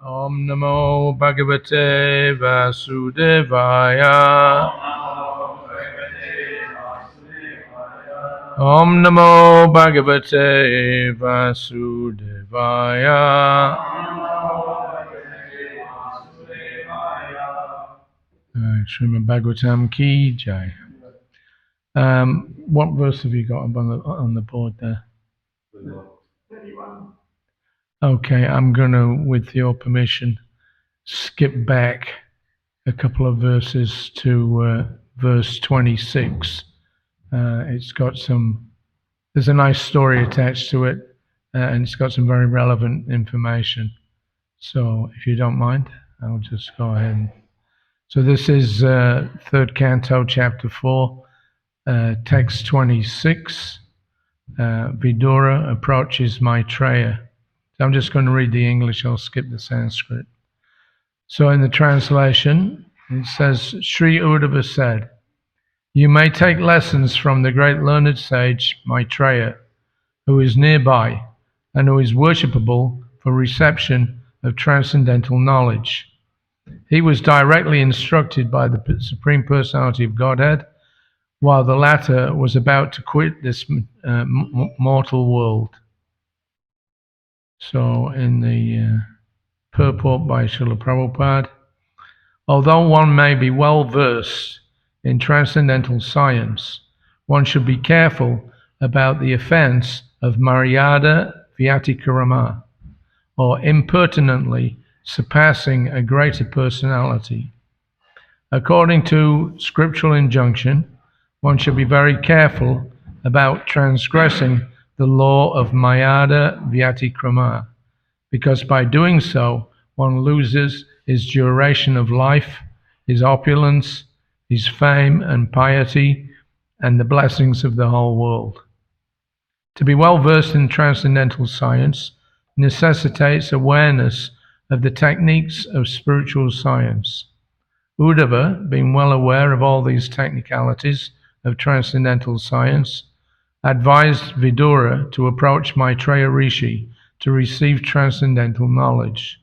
Om Namo Bhagavate Vasudevaya. Om Namo Bhagavate Vasudevaya. Srimad Bhagavatam Ki Jai. What verse have you got up on the board there? 31. Okay, I'm going to, with your permission, skip back a couple of verses to verse 26. It's got there's a nice story attached to it, and it's got some very relevant information. So if you don't mind, I'll just go ahead. So this is third canto, chapter 4, text 26. Vidura approaches Maitreya. So I'm just going to read the English, I'll skip the Sanskrit. So in the translation, it says, Sri Uddhava said, "You may take lessons from the great learned sage Maitreya, who is nearby and who is worshipable for reception of transcendental knowledge. He was directly instructed by the Supreme Personality of Godhead, while the latter was about to quit this mortal world." So in the purport by Srila Prabhupada, although one may be well versed in transcendental science, one should be careful about the offense of Maryada Vyatikrama, or impertinently surpassing a greater personality. According to scriptural injunction, one should be very careful about transgressing the law of Mayada Vyatikrama, because by doing so, one loses his duration of life, his opulence, his fame and piety, and the blessings of the whole world. To be well versed in transcendental science necessitates awareness of the techniques of spiritual science. Uddhava, being well aware of all these technicalities of transcendental science, advised Vidura to approach Maitreya Rishi to receive transcendental knowledge.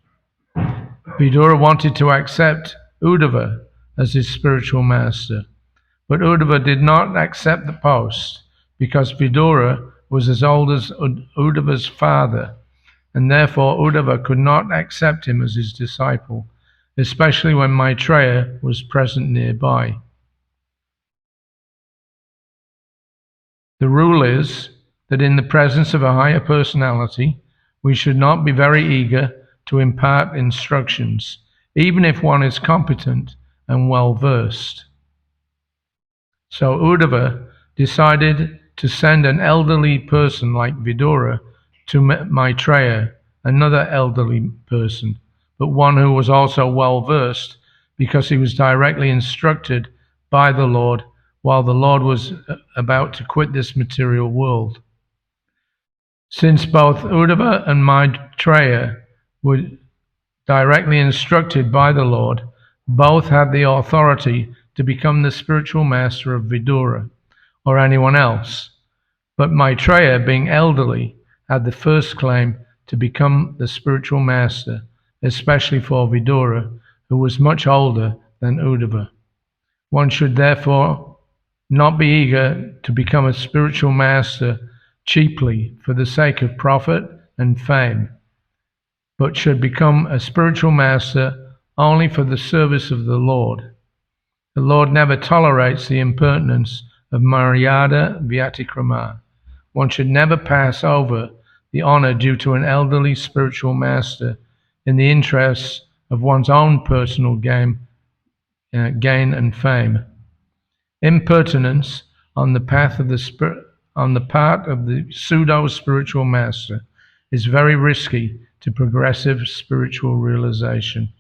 Vidura wanted to accept Uddhava as his spiritual master, but Uddhava did not accept the post because Vidura was as old as Uddhava's father, and therefore Uddhava could not accept him as his disciple, especially when Maitreya was present nearby. The rule is that in the presence of a higher personality, we should not be very eager to impart instructions, even if one is competent and well versed. So Uddhava decided to send an elderly person like Vidura to Maitreya, another elderly person, but one who was also well versed because he was directly instructed by the Lord while the Lord was about to quit this material world. Since both Uddhava and Maitreya were directly instructed by the Lord, both had the authority to become the spiritual master of Vidura or anyone else. But Maitreya, being elderly, had the first claim to become the spiritual master, especially for Vidura, who was much older than Uddhava. One should therefore not be eager to become a spiritual master cheaply for the sake of profit and fame, but should become a spiritual master only for the service of the Lord. The Lord never tolerates the impertinence of Maryada Vyatikrama. One should never pass over the honor due to an elderly spiritual master in the interests of one's own personal gain and fame. Impertinence on the part of the pseudo-spiritual master is very risky to progressive spiritual realization.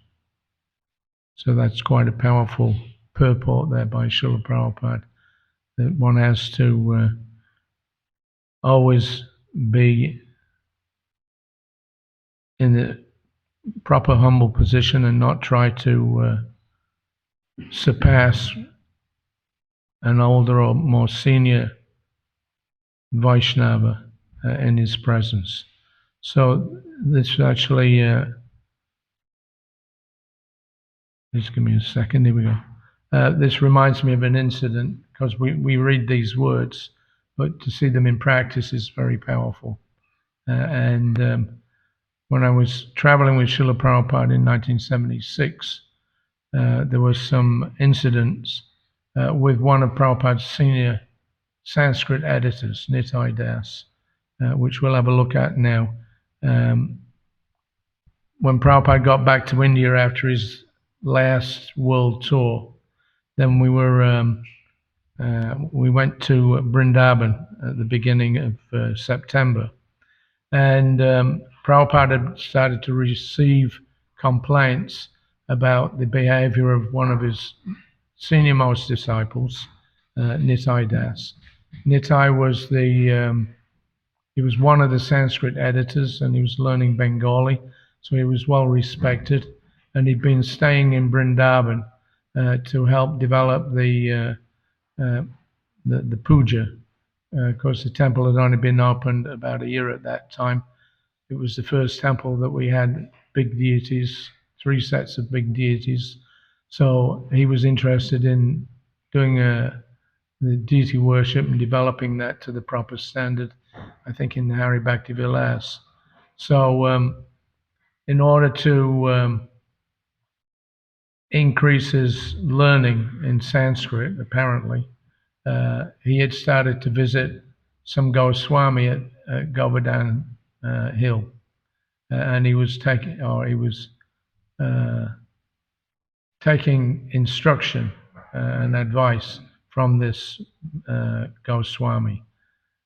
So that's quite a powerful purport there by Srila Prabhupada, that one has to always be in the proper humble position and not try to surpass an older or more senior Vaishnava in his presence. So this actually Just give me a second. Here we go. This reminds me of an incident because we read these words, but to see them in practice is very powerful. And when I was traveling with Srila Prabhupada in 1976, there was some incidents with one of Prabhupada's senior Sanskrit editors, Nitai Das, which we'll have a look at now. When Prabhupada got back to India after his last world tour, then we went to Vrindavan at the beginning of September, and Prabhupada had started to receive complaints about the behavior of one of his senior-most disciples, Nitai Das. Nitai was he was one of the Sanskrit editors, and he was learning Bengali, so he was well respected, and he'd been staying in Vrindavan to help develop the puja. Of course, the temple had only been opened about a year at that time. It was the first temple that we had big deities, 3 sets of big deities. So he was interested in doing the deity worship and developing that to the proper standard, I think in the Hari Bhakti Vilas. So in order to increase his learning in Sanskrit, apparently, he had started to visit some Goswami at Govardhana Hill, and he was taking instruction and advice from this Goswami,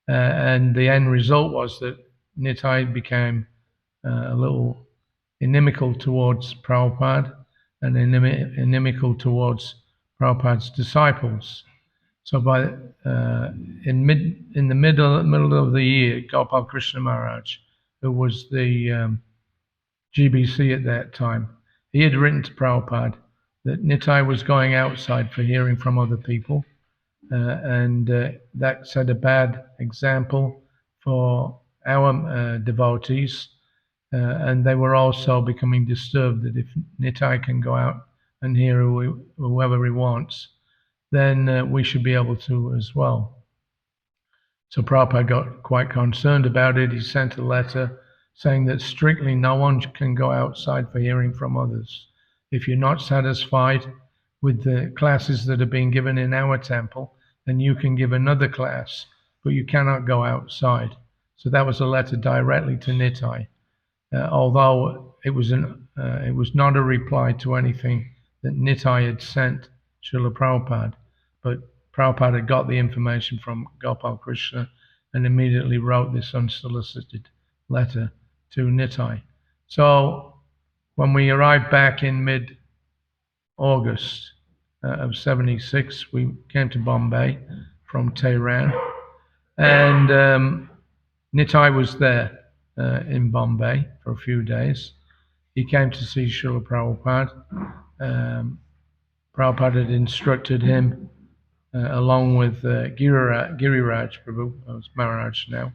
and the end result was that Nitai became a little inimical towards Prabhupada and inimical towards Prabhupada's disciples. So in the middle of the year, Gopal Krishna Maharaj, who was the GBC at that time, he had written to Prabhupada that Nitai was going outside for hearing from other people, and that set a bad example for our devotees, and they were also becoming disturbed that if Nitai can go out and hear whoever he wants, then we should be able to as well. So Prabhupada got quite concerned about it. He sent a letter saying that strictly no one can go outside for hearing from others. If you're not satisfied with the classes that are being given in our temple, then you can give another class, but you cannot go outside. So that was a letter directly to Nitai, although it was not a reply to anything that Nitai had sent Srila Prabhupada, but Prabhupada had got the information from Gopal Krishna and immediately wrote this unsolicited letter to Nitai. So when we arrived back in mid-August of 76, we came to Bombay from Tehran, and Nitai was there in Bombay for a few days. He came to see Srila Prabhupada. Prabhupada had instructed him, along with Giriraj Prabhu, who's Maharaj now,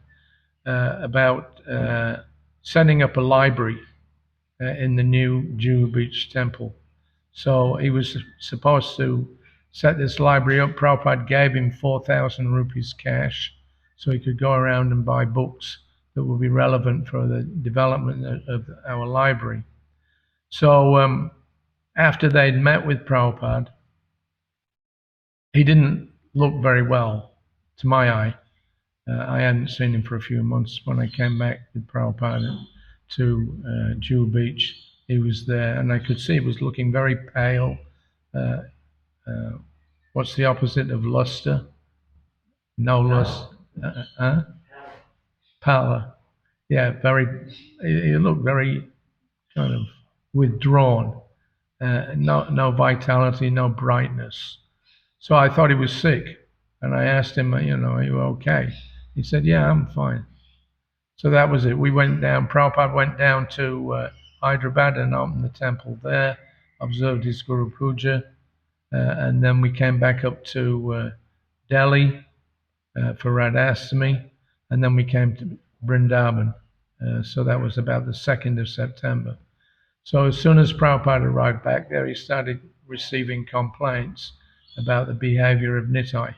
about setting up a library in the new Juhu Beach temple. So he was supposed to set this library up. Prabhupada gave him 4,000 rupees cash so he could go around and buy books that would be relevant for the development of our library. So after they'd met with Prabhupada, he didn't look very well to my eye. I hadn't seen him for a few months. When I came back with Prabhupada to Juhu Beach, he was there, and I could see he was looking very pale. What's the opposite of luster? No lust. Pallor. Yeah, he looked very kind of withdrawn. No vitality, no brightness. So I thought he was sick, and I asked him, are you okay? He said, yeah, I'm fine. So that was it. We went down, Prabhupada went down to Hyderabad and opened the temple there, observed his Guru Puja, and then we came back up to Delhi for Radhastami, and then we came to Vrindavan. So that was about the 2nd of September. So as soon as Prabhupada arrived back there, he started receiving complaints about the behavior of Nitai.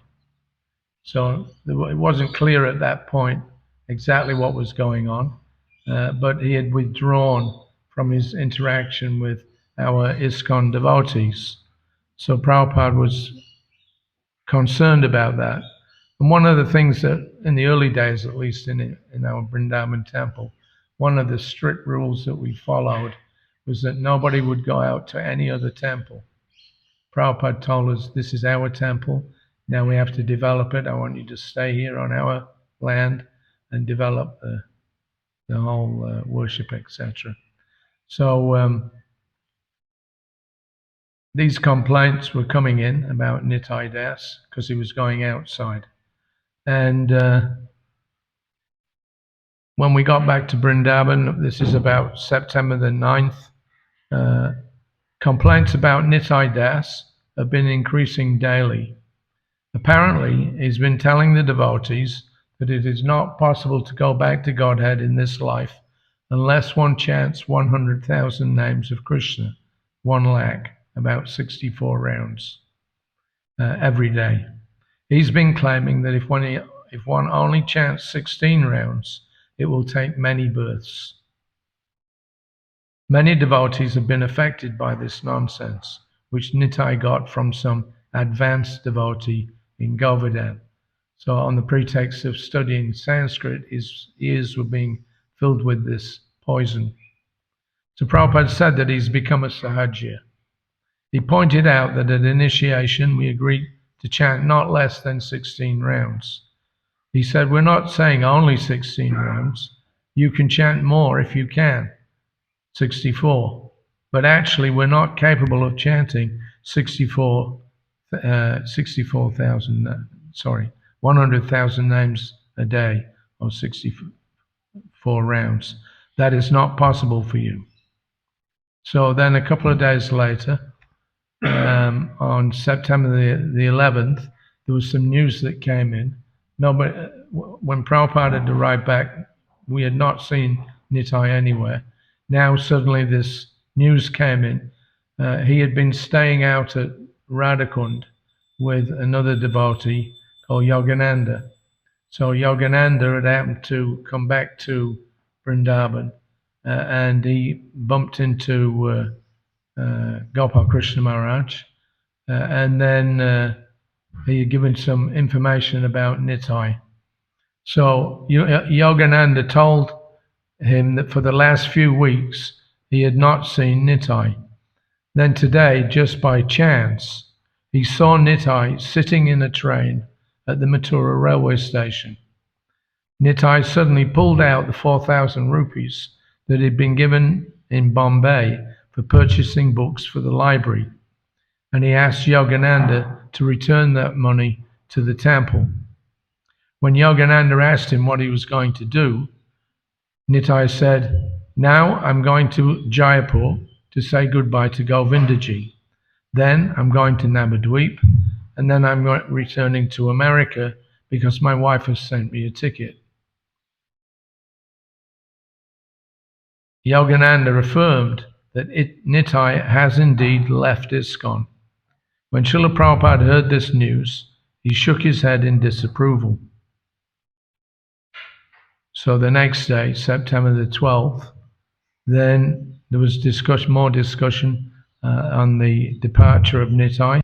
So it wasn't clear at that point exactly what was going on, but he had withdrawn from his interaction with our ISKCON devotees. So Prabhupada was concerned about that. And one of the things that, in the early days at least in our Vrindavan temple, one of the strict rules that we followed was that nobody would go out to any other temple. Prabhupada told us, this is our temple, now we have to develop it. I want you to stay here on our land and develop the whole worship, etc. So these complaints were coming in about Nitai Das because he was going outside. And when we got back to Vrindavan, this is about September the 9th, complaints about Nitai Das have been increasing daily. Apparently, he's been telling the devotees that it is not possible to go back to Godhead in this life unless one chants 100,000 names of Krishna, 1 lakh, about 64 rounds every day. He's been claiming that if one only chants 16 rounds, it will take many births. Many devotees have been affected by this nonsense, which Nitai got from some advanced devotee in Govardhan. So on the pretext of studying Sanskrit, his ears were being filled with this poison. So Prabhupada said that he's become a sahajya. He pointed out that at initiation we agreed to chant not less than 16 rounds. He said, we're not saying only 16 rounds. You can chant more if you can, 64. But actually we're not capable of chanting 100,000 names a day, or 64 rounds. That is not possible for you. So then a couple of days later, on September the 11th, there was some news that came in. When Prabhupada had arrived back, we had not seen Nitai anywhere. Now suddenly this news came in. He had been staying out at Radhakund with another devotee called Yogananda. So Yogananda had happened to come back to Vrindavan, and he bumped into Gopal Krishna Maharaj, and then he had given some information about Nitai. So Yogananda told him that for the last few weeks he had not seen Nitai. Then today, just by chance, he saw Nitai sitting in a train at the Mathura railway station. Nitai suddenly pulled out the 4,000 rupees that had been given in Bombay for purchasing books for the library, and he asked Yogananda to return that money to the temple. When Yogananda asked him what he was going to do, Nitai said, now I'm going to Jaipur to say goodbye to Govindaji. Then I'm going to Navadvip, and then I'm returning to America because my wife has sent me a ticket. Yogananda affirmed that Nitai has indeed left ISKCON. When Srila Prabhupada heard this news, he shook his head in disapproval. So the next day, September the 12th, then there was more discussion on the departure of Nitai.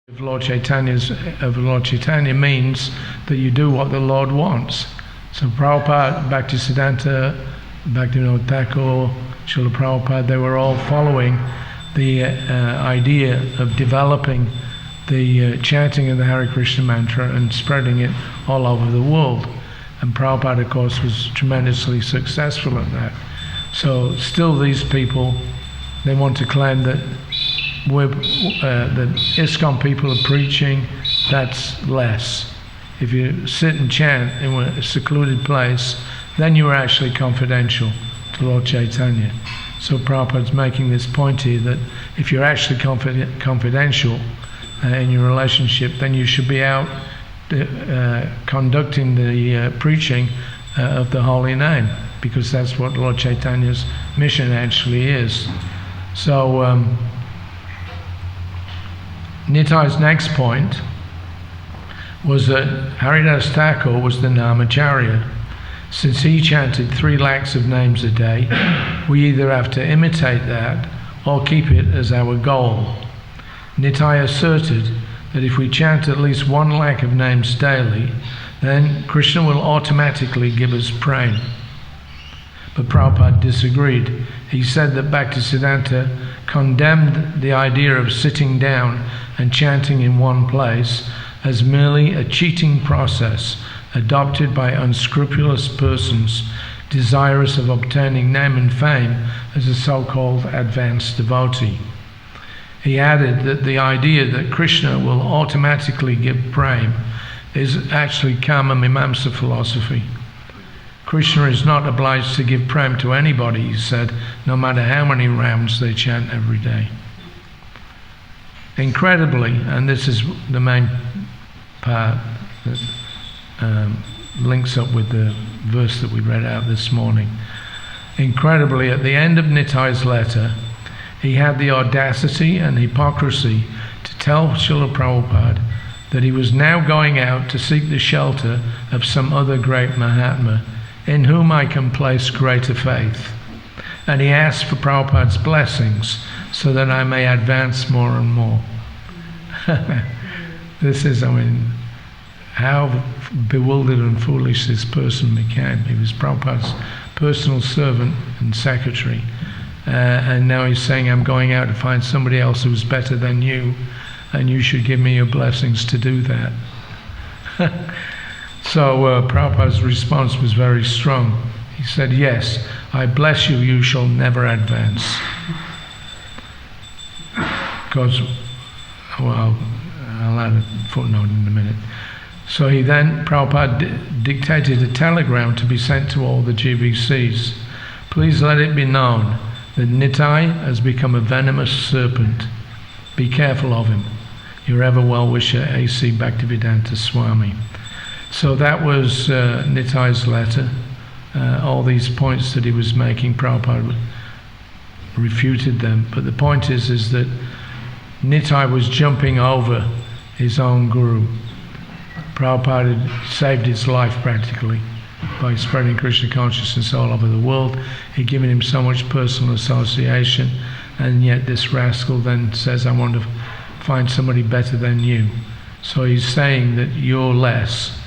Of Lord Chaitanya means that you do what the Lord wants. So Prabhupada, Bhaktisiddhanta, Bhaktivinoda Thakur, Srila Prabhupada, they were all following the idea of developing the chanting of the Hare Krishna mantra and spreading it all over the world. And Prabhupada, of course, was tremendously successful at that. So still these people, they want to claim that that ISKCON people are preaching, that's less. If you sit and chant in a secluded place, then you are actually confidential to Lord Chaitanya. So Prabhupada's making this point here that if you're actually confidential in your relationship, then you should be out conducting the preaching of the holy name, because that's what Lord Chaitanya's mission actually is. So Nitai's next point was that Haridas Thakur was the Namacharya. Since he chanted 3 lakhs of names a day, we either have to imitate that or keep it as our goal. Nitai asserted that if we chant at least 1 lakh of names daily, then Krishna will automatically give us prema. But Prabhupada disagreed. He said that Bhaktisiddhanta condemned the idea of sitting down and chanting in one place as merely a cheating process adopted by unscrupulous persons desirous of obtaining name and fame as a so-called advanced devotee. He added that the idea that Krishna will automatically give prema is actually Kama Mimamsa philosophy. Krishna is not obliged to give prema to anybody, he said, no matter how many rounds they chant every day. Incredibly, and this is the main part that links up with the verse that we read out this morning. Incredibly, at the end of Nitai's letter, he had the audacity and hypocrisy to tell Srila Prabhupada that he was now going out to seek the shelter of some other great Mahatma in whom I can place greater faith. And he asked for Prabhupada's blessings so that I may advance more and more. This is, I mean, how bewildered and foolish this person became. He was Prabhupada's personal servant and secretary. And now he's saying, I'm going out to find somebody else who's better than you, and you should give me your blessings to do that. So Prabhupada's response was very strong. He said, yes, I bless you, you shall never advance. Because, well, I'll add a footnote in a minute. So he then, Prabhupada dictated a telegram to be sent to all the GBCs. Please let it be known that Nitai has become a venomous serpent. Be careful of him. Your ever well-wisher, A.C. Bhaktivedanta Swami. So that was Nitai's letter. All these points that he was making, Prabhupada refuted them. But the point is that Nitai was jumping over his own guru. Prabhupada had saved his life practically by spreading Krishna consciousness all over the world. He'd given him so much personal association, and yet this rascal then says, I want to find somebody better than you. So he's saying that you're less,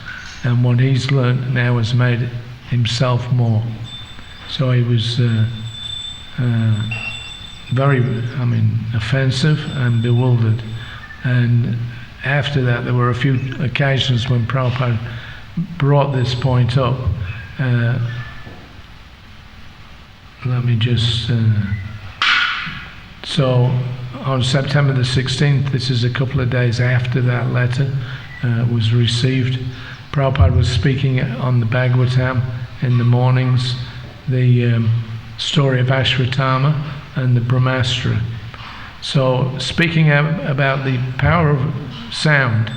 and what he's learned now has made himself more. So he was very, offensive and bewildered. And after that, there were a few occasions when Prabhupada brought this point up. Let me just... So on September the 16th, this is a couple of days after that letter was received, Prabhupada was speaking on the Bhagavatam in the mornings, the story of Ashwatthama and the Brahmastra. So speaking about the power of sound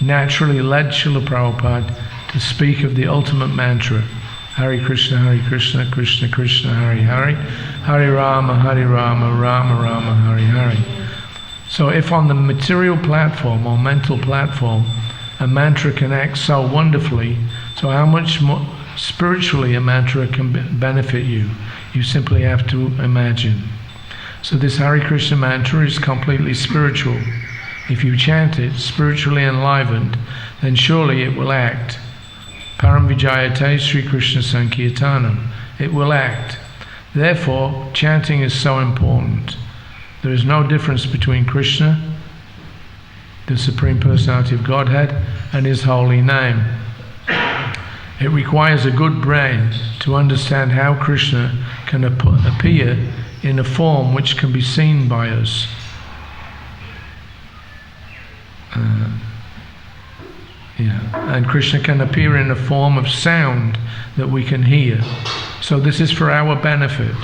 naturally led Srila Prabhupada to speak of the ultimate mantra, Hare Krishna, Krishna Krishna, Hare Hare, Hare Rama, Rama Rama, Hare Hare. So if on the material platform or mental platform a mantra can act so wonderfully, so how much more spiritually a mantra can benefit you? You simply have to imagine. So this Hare Krishna mantra is completely spiritual. If you chant it spiritually enlivened, then surely it will act. Param Vijayate Sri Krishna Sankirtanam. It will act. Therefore, chanting is so important. There is no difference between Krishna, the Supreme Personality of Godhead, and His holy name. It requires a good brain to understand how Krishna can appear in a form which can be seen by us. And Krishna can appear in a form of sound that we can hear. So this is for our benefit.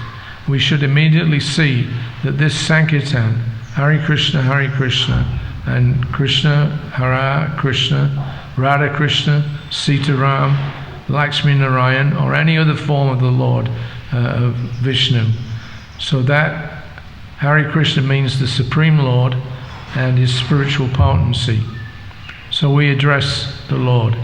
We should immediately see that this Sankirtan, Hare Krishna, and Krishna, Hare Krishna, Radha Krishna, Sita Ram, Lakshmi Narayan, or any other form of the Lord of Vishnu. So that Hare Krishna means the Supreme Lord and his spiritual potency. So we address the Lord,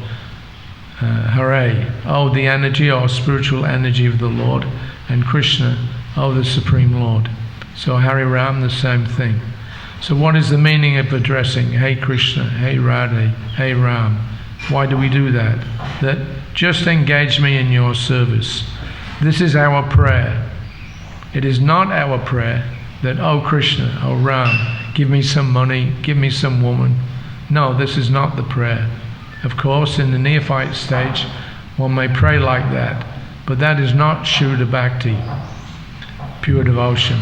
Hare, oh the energy or spiritual energy of the Lord, and Krishna, oh the Supreme Lord. So Hare Ram, the same thing. So what is the meaning of addressing Hey Krishna, Hey Radhe, Hey Ram? Why do we do that? That just engage me in your service. This is our prayer. It is not our prayer that, oh Krishna, oh Ram, give me some money, give me some woman. No, this is not the prayer. Of course, in the neophyte stage, one may pray like that, but that is not Shuddha Bhakti, pure devotion.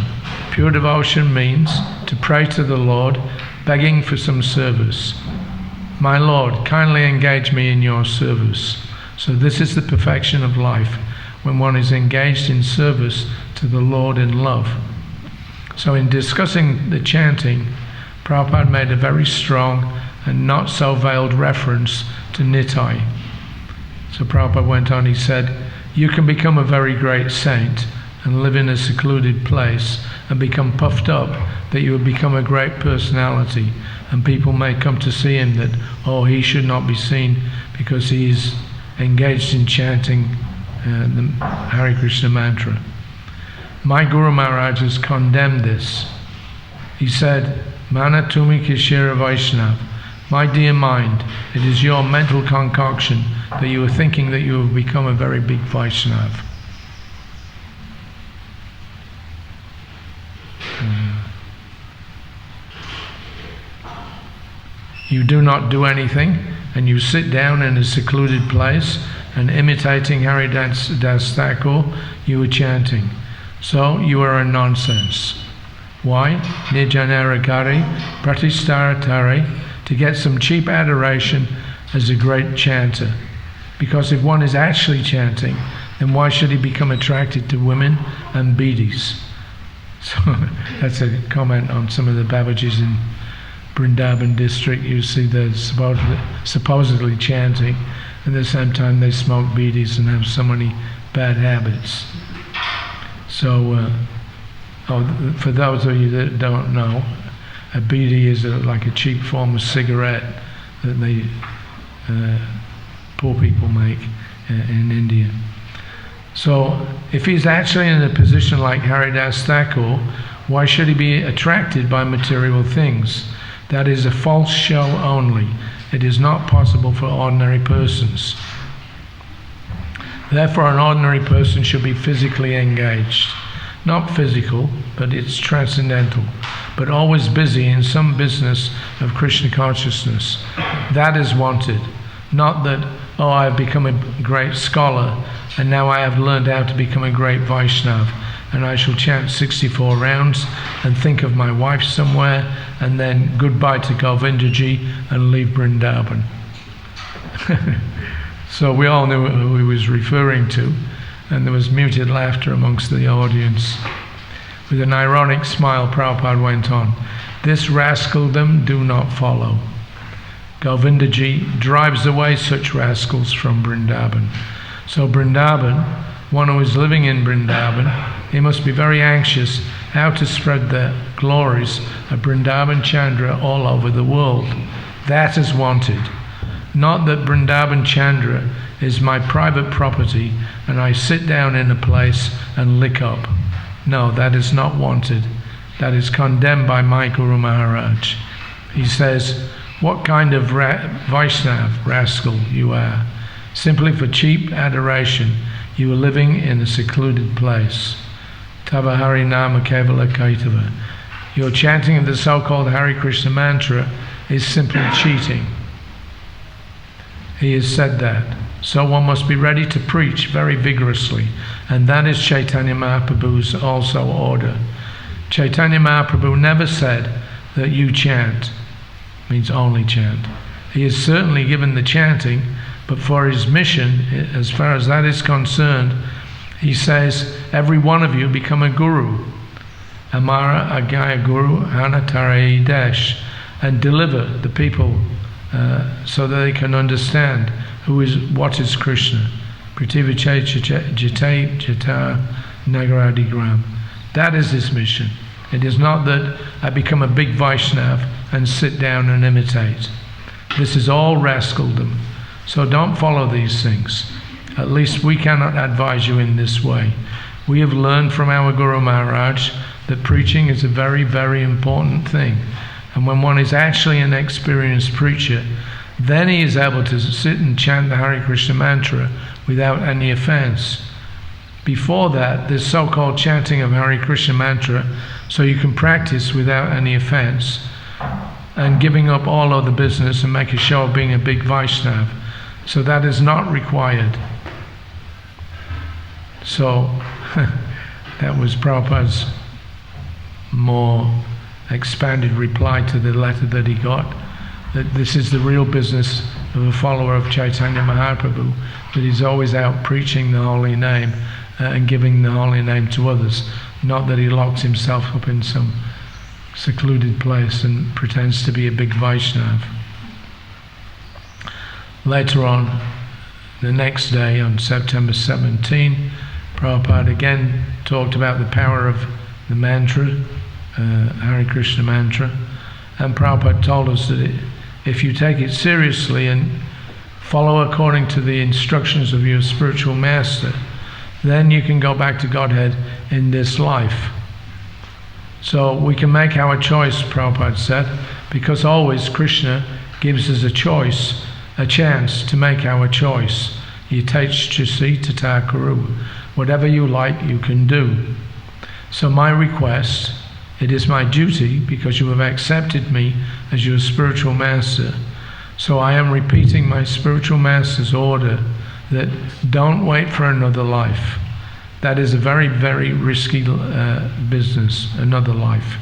Pure devotion means to pray to the Lord, begging for some service. My Lord, kindly engage me in your service. So this is the perfection of life, when one is engaged in service to the Lord in love. So in discussing the chanting, Prabhupada made a very strong and not so veiled reference to Nitai. So Prabhupada went on, he said, you can become a very great saint and live in a secluded place and become puffed up that you have become a great personality, and people may come to see him that, oh, he should not be seen because he is engaged in chanting the Hare Krishna mantra. My Guru Maharaj has condemned this. He said, Mana Tumi Kishira Vaishnav, my dear mind, it is your mental concoction that you are thinking that you have become a very big Vaishnav. You do not do anything, and you sit down in a secluded place, and imitating Haridas Thakur, you are chanting. So you are a nonsense. Why? Nijanaragari Pratishtharatare, to get some cheap adoration as a great chanter. Because if one is actually chanting, then why should he become attracted to women and bidis? So that's a comment on some of the Babajis in Vrindavan district. You see they're supposedly chanting, and at the same time they smoke bidis and have so many bad habits. So, for those of you that don't know, a bidi is like a cheap form of cigarette that they poor people make in India. So, if he's actually in a position like Haridas Thakur, why should he be attracted by material things? That is a false show only. It is not possible for ordinary persons. Therefore, an ordinary person should be physically engaged. Not physical, but it's transcendental. But always busy in some business of Krishna consciousness. That is wanted. Not that, oh, I have become a great scholar, and now I have learned how to become a great Vaishnav, and I shall chant 64 rounds and think of my wife somewhere, and then goodbye to Govindaji and leave Vrindavan. So we all knew who he was referring to, and there was muted laughter amongst the audience. With an ironic smile, Prabhupada went on, this rascaldom do not follow. Govindaji drives away such rascals from Vrindavan. So Vrindavan, one who is living in Vrindavan, he must be very anxious how to spread the glories of Vrindavan Chandra all over the world. That is wanted. Not that Vrindavan Chandra is my private property and I sit down in a place and lick up. No, that is not wanted. That is condemned by my Guru Maharaj. He says, what kind of Vaishnav rascal you are. Simply for cheap adoration, you are living in a secluded place. Tava Hari Nama Kevala Kaitava. Your chanting of the so-called Hare Krishna mantra is simply cheating. He has said that. So one must be ready to preach very vigorously, and that is Chaitanya Mahaprabhu's also order. Chaitanya Mahaprabhu never said that you chant, means only chant. He has certainly given the chanting, but for his mission, as far as that is concerned, he says, every one of you become a guru. Amara Agaya Guru Hanatare Desh, and deliver the people so that they can understand what is Krishna. Jita Nagaradigram. That is his mission. It is not that I become a big Vaishnav and sit down and imitate. This is all rascaldom. So don't follow these things. At least we cannot advise you in this way. We have learned from our Guru Maharaj that preaching is a very, very important thing. And when one is actually an experienced preacher, then he is able to sit and chant the Hare Krishna mantra without any offense. Before that, there's so-called chanting of Hare Krishna mantra so you can practice without any offense and giving up all other business and make a show of being a big Vaishnav. So that is not required. So that was Prabhupada's more expanded reply to the letter that he got, that this is the real business of a follower of Chaitanya Mahaprabhu, that he's always out preaching the holy name and giving the holy name to others, not that he locks himself up in some secluded place and pretends to be a big Vaishnav. Later on, the next day, on September 17, Prabhupada again talked about the power of the mantra, Hare Krishna mantra, and Prabhupada told us that if you take it seriously and follow according to the instructions of your spiritual master, then you can go back to Godhead in this life. So we can make our choice, Prabhupada said, because always Krishna gives us a choice, a chance to make our choice. Yatechasi tata kuru. Whatever you like, you can do. So my request, it is my duty, because you have accepted me as your spiritual master. So I am repeating my spiritual master's order that don't wait for another life. That is a very, very risky business, another life.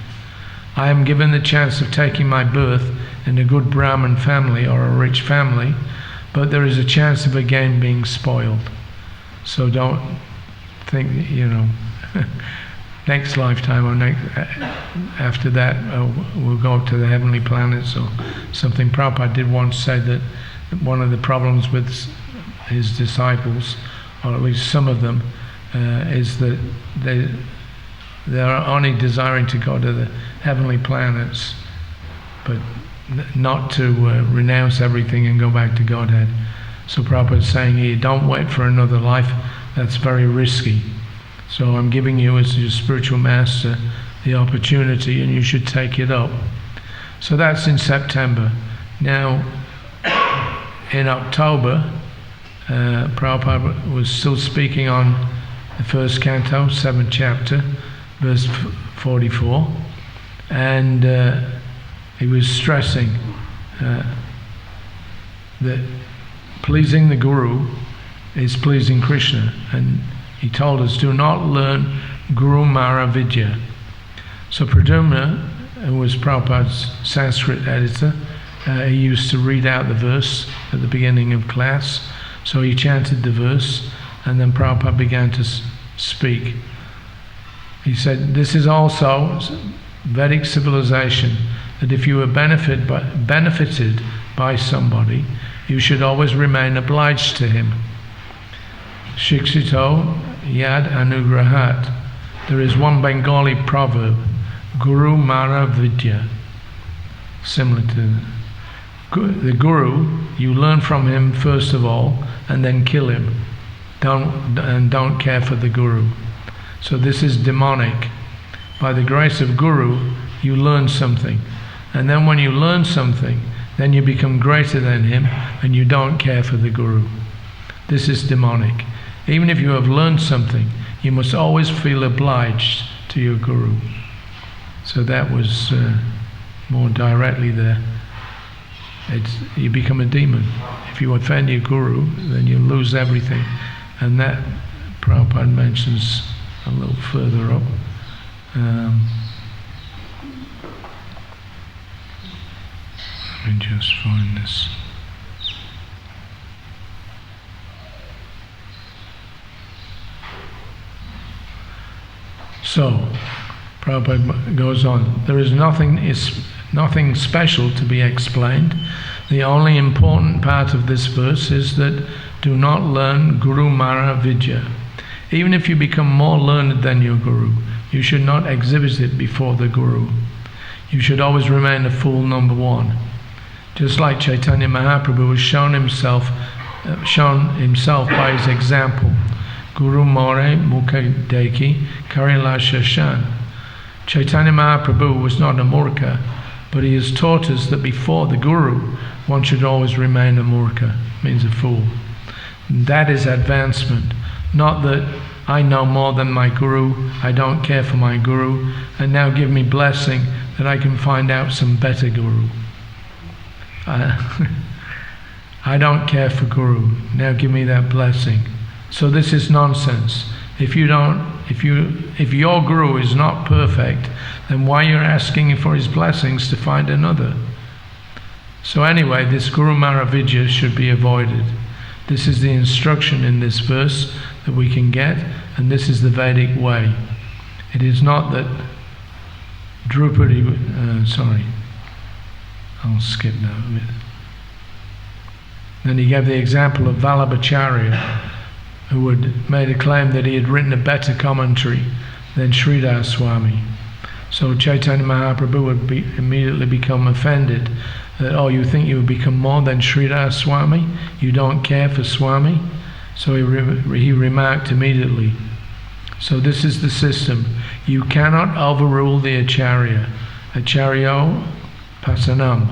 I am given the chance of taking my birth in a good Brahmin family or a rich family, but there is a chance of again being spoiled. So don't think, next lifetime or after that we'll go up to the heavenly planets or something. Prabhupada did once say that one of the problems with his disciples, or at least some of them, is that they are only desiring to go to the heavenly planets, but not to renounce everything and go back to Godhead. So Prabhupada is saying here, don't wait for another life, that's very risky. So I'm giving you as your spiritual master the opportunity, and you should take it up. So that's in September. Now, in October, Prabhupada was still speaking on the first canto, 7th chapter, verse 44, and he was stressing that pleasing the Guru is pleasing Krishna, and he told us, do not learn Guru Mara Vidya. So Pradyumna, who was Prabhupada's Sanskrit editor, he used to read out the verse at the beginning of class. So he chanted the verse, and then Prabhupada began to speak. He said, this is also Vedic civilization, that if you are benefited by somebody, you should always remain obliged to him. Shikshito yad anugrahat. There is one Bengali proverb, Guru Mara Vidya, similar to the Guru. You learn from him first of all, and then kill him. Don't care for the Guru. So this is demonic. By the grace of Guru, you learn something, and then when you learn something, then you become greater than him, and you don't care for the Guru. This is demonic. Even if you have learned something, you must always feel obliged to your Guru. So that was more directly there. You become a demon. If you offend your Guru, then you lose everything. And that Prabhupada mentions a little further up. Let me just find this. So, Prabhupada goes on, there is nothing special to be explained. The only important part of this verse is that do not learn Guru Mara Vidya. Even if you become more learned than your Guru, you should not exhibit it before the Guru. You should always remain a fool number one. Just like Chaitanya Mahaprabhu has shown himself by his example. Guru More Mukha Deki Karila Shashan. Chaitanya Mahaprabhu was not a murkha, but he has taught us that before the Guru, one should always remain a murkha, means a fool. That is advancement, not that I know more than my Guru, I don't care for my Guru, and now give me blessing that I can find out some better Guru. I don't care for Guru, now give me that blessing. So this is nonsense. If your Guru is not perfect, then why you're asking for his blessings to find another? So anyway, this Guru Maravidya should be avoided. This is the instruction in this verse that we can get, and this is the Vedic way. It is not that Draupadi, I'll skip that a bit. Then he gave the example of Vallabhacharya, who had made a claim that he had written a better commentary than Sridhar Swami. So Chaitanya Mahaprabhu would immediately become offended that, oh, you think you would become more than Sridhar Swami? You don't care for Swami? So he remarked immediately. So this is the system. You cannot overrule the Acharya. Acharyo Pasanam.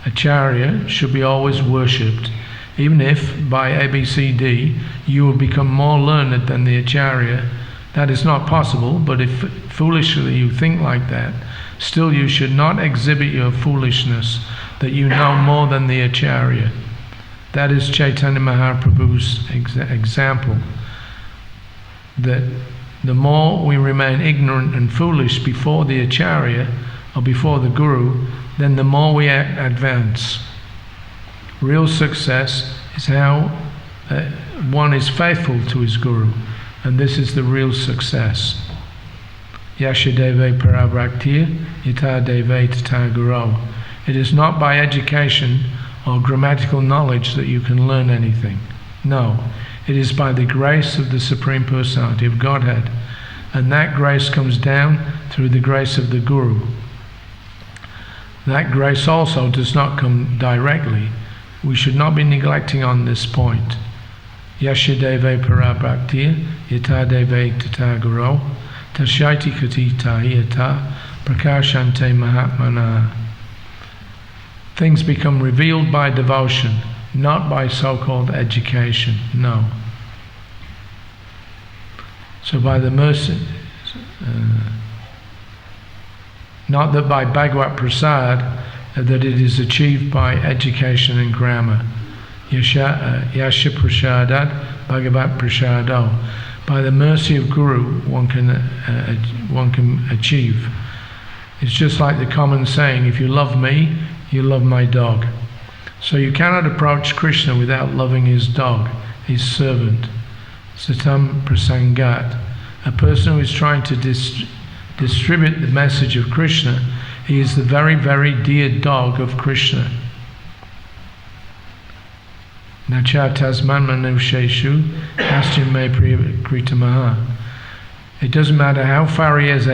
Acharya should be always worshipped. Even if, by ABCD, you will become more learned than the Acharya, that is not possible, but if foolishly you think like that, still you should not exhibit your foolishness that you know more than the Acharya. That is Chaitanya Mahaprabhu's example, that the more we remain ignorant and foolish before the Acharya or before the Guru, then the more we advance. Real success is how one is faithful to his Guru, and this is the real success. Yashadeve parabhaktir yata deve tata guru. It is not by education or grammatical knowledge that you can learn anything. No, it is by the grace of the Supreme Personality of Godhead, and that grace comes down through the grace of the Guru. That grace also does not come directly. We should not be neglecting on this point. Yashadeve parabhaktir yata deve tata guru tashaiti katita yata prakashante mahatmana. Things become revealed by devotion, not by so-called education. No. So by the mercy, not that by Bhagavat Prasad, that it is achieved by education and grammar. Yasha Prasadat Bhagavat Prasado. By the mercy of Guru, one can achieve. It's just like the common saying, if you love me, you love my dog. So you cannot approach Krishna without loving his dog, his servant. Satam Prasangat. A person who is trying to distribute the message of Krishna, he is the very, very dear dog of Krishna. Nacha tasman manusheshu astyame pritamaha. It doesn't matter how far he is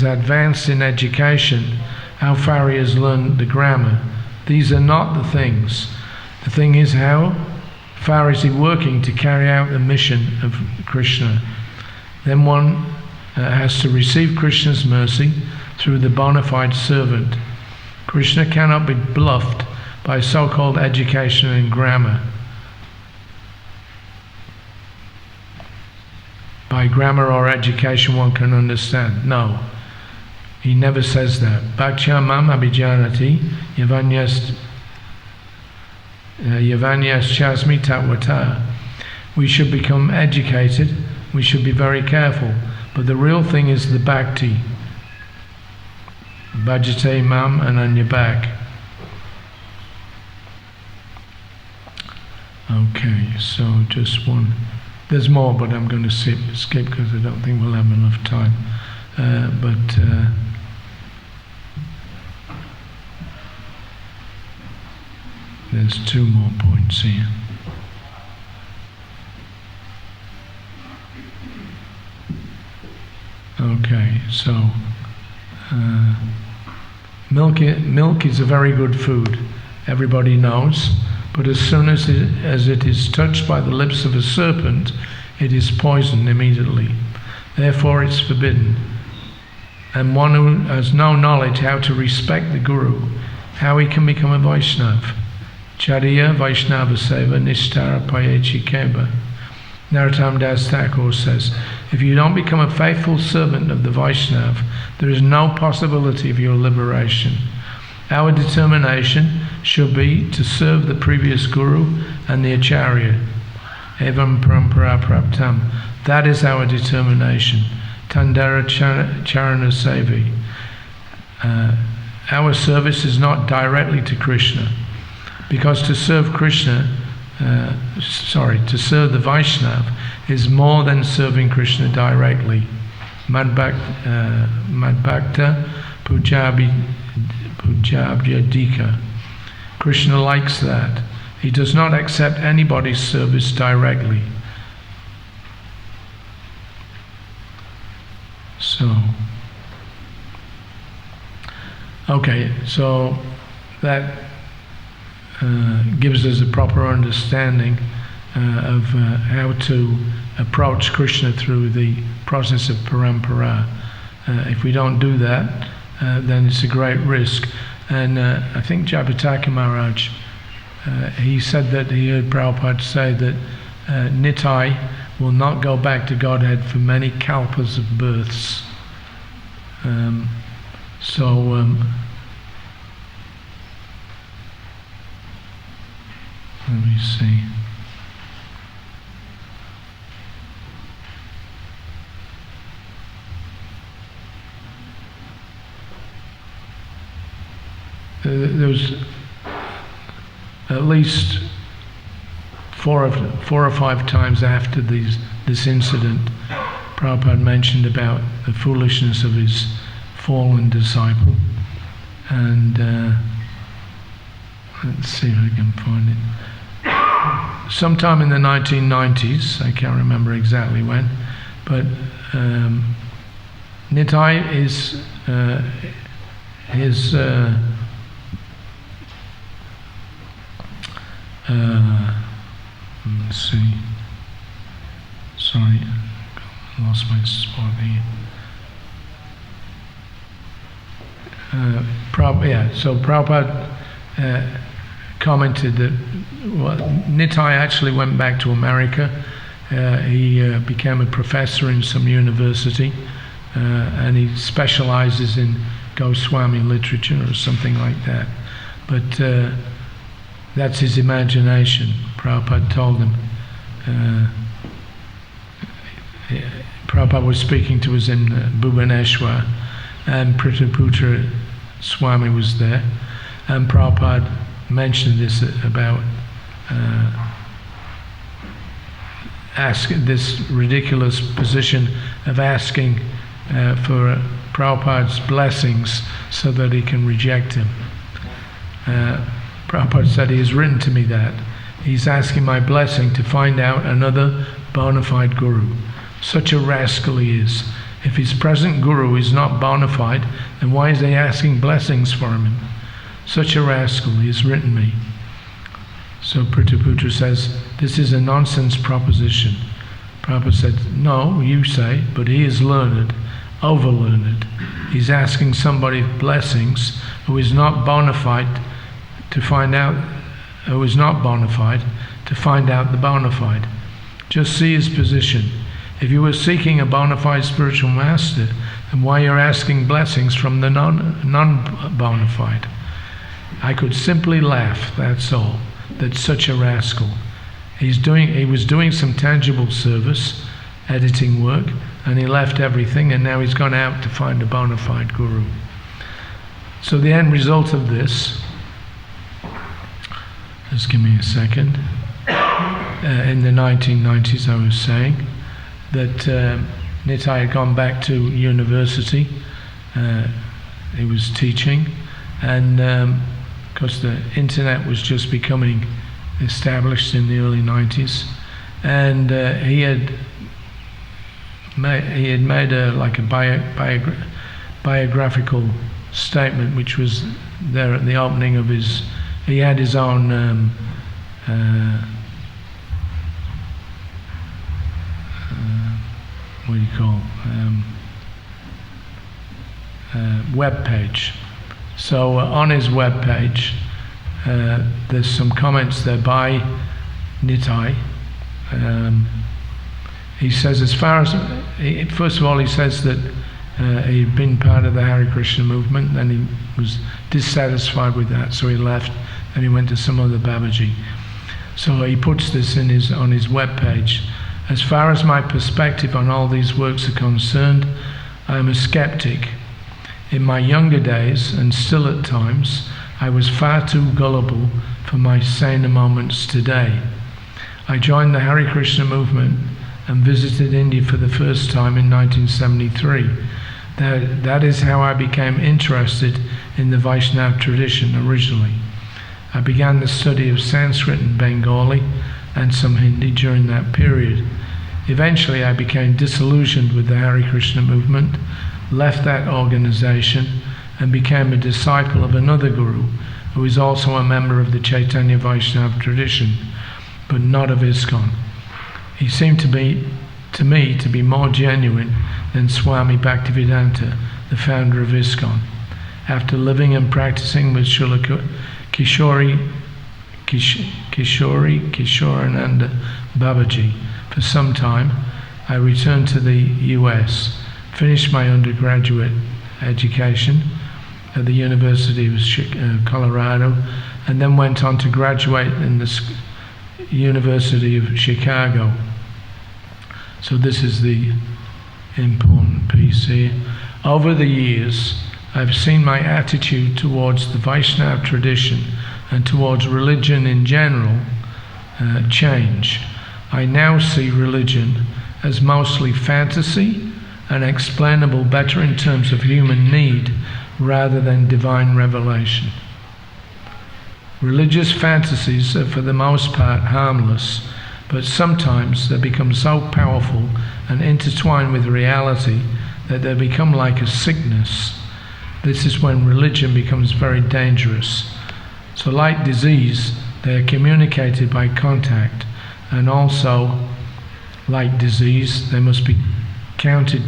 advanced in education, how far he has learned the grammar. These are not the things. The thing is, how far is he working to carry out the mission of Krishna? Then one has to receive Krishna's mercy through the bona fide servant. Krishna cannot be bluffed by so-called education and grammar. By grammar or education one can understand. No. He never says that. Bhakya mam abhijanati yavanyas chasmi tatwata. We should become educated, we should be very careful, but the real thing is the bhakti. Bhajate mam ananyabhak. Okay, so just one. There's more, but I'm going to skip because I don't think we'll have enough time. There's two more points here. Okay, so milk is a very good food, everybody knows, but as soon as it is touched by the lips of a serpent, it is poisoned immediately. Therefore it's forbidden. And one who has no knowledge how to respect the Guru, how he can become a Vaishnav. Chariya Vaishnava Seva Nishtara Payechikeba. Narottam Das Thakur says, if you don't become a faithful servant of the Vaishnav, there is no possibility of your liberation. Our determination should be to serve the previous Guru and the Acharya. Evam Parampara Praptam. That is our determination. Tandara Charana Sevi. Our service is not directly to Krishna, because to serve Krishna, to serve the Vaishnav is more than serving Krishna directly. Madbhakta Pujabhyadika. Krishna likes that. He does not accept anybody's service directly. So, okay, so that gives us a proper understanding of how to approach Krishna through the process of parampara. If we don't do that, then it's a great risk. And I think Jayapataka Maharaj, he said that he heard Prabhupada say that Nitai will not go back to Godhead for many kalpas of births. Let me see. There was at least four or five times after this incident, Prabhupada mentioned about the foolishness of his fallen disciple, and let's see if I can find it. Sometime in the 1990s, I can't remember exactly when, but Nitai is his let's see. Sorry, I lost my spot here. So Prabhupada commented that Nitai actually went back to America. He became a professor in some university, and he specializes in Goswami literature or something like that. But that's his imagination. Prabhupada told him. Prabhupada was speaking to us in Bhubaneswar, and Prataputra Swami was there, and Prabhupada mentioned this about this ridiculous position of asking for Prabhupada's blessings so that he can reject him. Prabhupada said he has written to me that he's asking my blessing to find out another bona fide guru. Such a rascal he is. If his present guru is not bona fide, then why is he asking blessings for him? Such a rascal, he has written me. So Prataputra says, this is a nonsense proposition. Prabhupada said, no, you say, but he is learned, over-learned. He's asking somebody blessings who is not bona fide to find out, the bona fide. Just see his position. If you were seeking a bona fide spiritual master, then why you're asking blessings from the non-bona fide? I could simply laugh, that's all. That's such a rascal. He was doing some tangible service, editing work, and he left everything, and now he's gone out to find a bona fide guru. So the end result of this, just give me a second, in the 1990s I was saying, that Nitai had gone back to university, he was teaching, and because the internet was just becoming established in the early 90s, and he had he had made a biographical statement, which was there at the opening of his. He had his own what do you call web page. So on his web page, there's some comments there by Nitai. He says, as far as first of all, he says that he'd been part of the Hare Krishna movement, then he was dissatisfied with that, so he left, and he went to some other Babaji. So he puts this on his web page. As far as my perspective on all these works are concerned, I am a skeptic. In my younger days, and still at times, I was far too gullible for my saner moments today. I joined the Hare Krishna movement and visited India for the first time in 1973. That is how I became interested in the Vaishnava tradition originally. I began the study of Sanskrit and Bengali and some Hindi during that period. Eventually I became disillusioned with the Hare Krishna movement, left that organization, and became a disciple of another guru who is also a member of the Chaitanya Vaishnava tradition, but not of ISKCON. He seemed to me to be more genuine than Swami Bhaktivedanta, the founder of ISKCON. After living and practicing with Srila Kishorananda Babaji for some time, I returned to the US, finished my undergraduate education at the University of Colorado, and then went on to graduate in the University of Chicago. So this is the important piece here. Over the years, I've seen my attitude towards the Vaishnava tradition and towards religion in general change. I now see religion as mostly fantasy and explainable better in terms of human need rather than divine revelation. Religious fantasies are for the most part harmless, but sometimes they become so powerful and intertwined with reality that they become like a sickness. This is when religion becomes very dangerous. So like disease, they are communicated by contact, and also, like disease, they must be counted,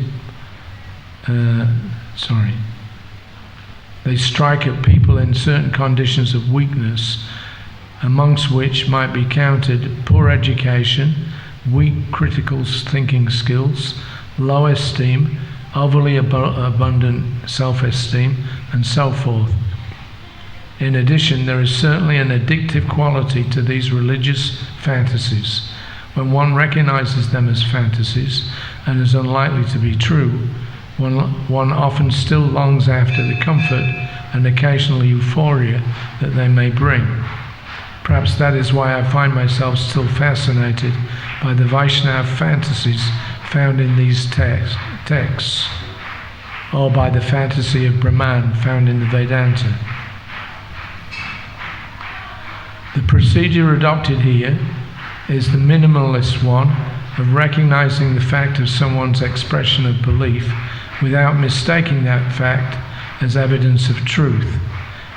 they strike at people in certain conditions of weakness, amongst which might be counted poor education, weak critical thinking skills, low esteem, overly abundant self-esteem, and so forth. In addition, there is certainly an addictive quality to these religious fantasies. When one recognizes them as fantasies and as unlikely to be true, one often still longs after the comfort and occasional euphoria that they may bring. Perhaps that is why I find myself still fascinated by the Vaishnava fantasies found in these texts, or by the fantasy of Brahman found in the Vedanta. The procedure adopted here is the minimalist one of recognizing the fact of someone's expression of belief without mistaking that fact as evidence of truth.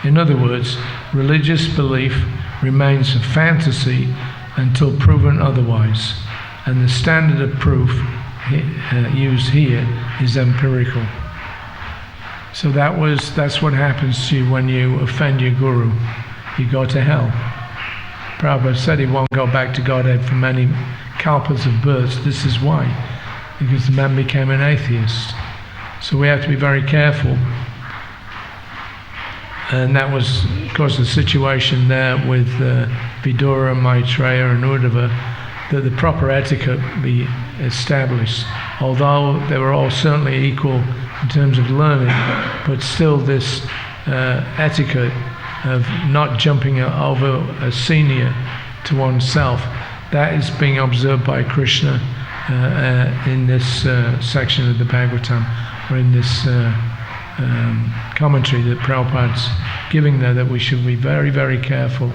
In other words, religious belief remains a fantasy until proven otherwise, and the standard of proof used here is empirical. So that's what happens to you when you offend your guru. You go to hell. Prabhupada said he won't go back to Godhead for many kalpas of births. This is why. Because the man became an atheist. So we have to be very careful. And that was, of course, the situation there with Vidura, Maitreya and Uddhava, that the proper etiquette be established. Although they were all certainly equal in terms of learning, but still this etiquette of not jumping over a senior to oneself, that is being observed by Krishna in this section of the Bhagavatam, or in this commentary that Prabhupada's giving there, that we should be very, very careful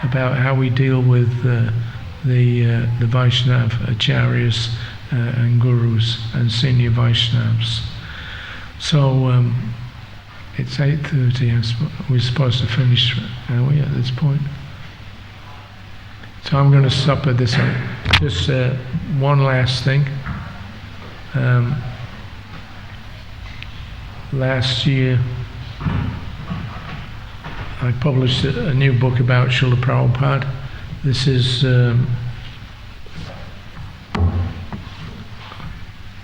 about how we deal with the Vaishnava acharyas and gurus and senior Vaishnavas. So it's 8:30. We're supposed to finish, are we, at this point? So I'm going to stop at this one. Just one last thing. Last year, I published a new book about Srila Prabhupada. This is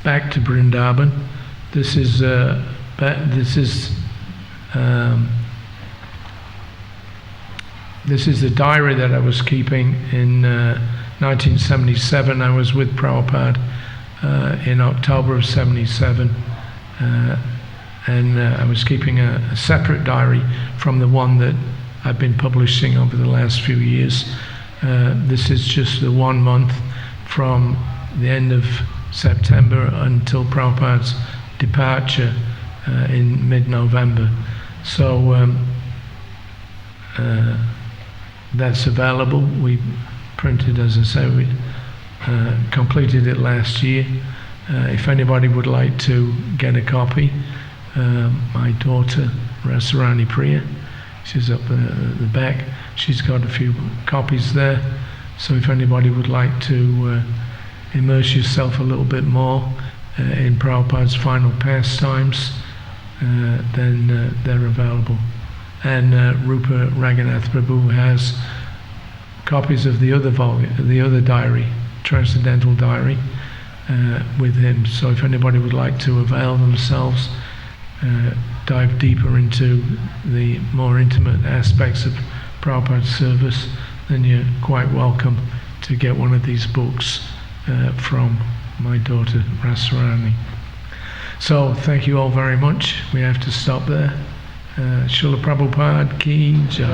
Back to Vrindavan. This is the diary that I was keeping in 1977. I was with Prabhupada in October of 77, and I was keeping a separate diary from the one that I've been publishing over the last few years. This is just the 1 month from the end of September until Prabhupada's departure in mid-November. So that's available. We printed, as I say, we completed it last year. If anybody would like to get a copy, my daughter Rasarani Priya, she's up at the back, she's got a few copies there. So if anybody would like to immerse yourself a little bit more in Prabhupada's final pastimes, then they're available. And Rupa Raghunath Prabhu has copies of the other diary, Transcendental Diary, with him. So if anybody would like to avail themselves, dive deeper into the more intimate aspects of Prabhupada's service, then you're quite welcome to get one of these books from my daughter Rasarani. So thank you all very much. We have to stop there. Srila Prabhupada ki jai.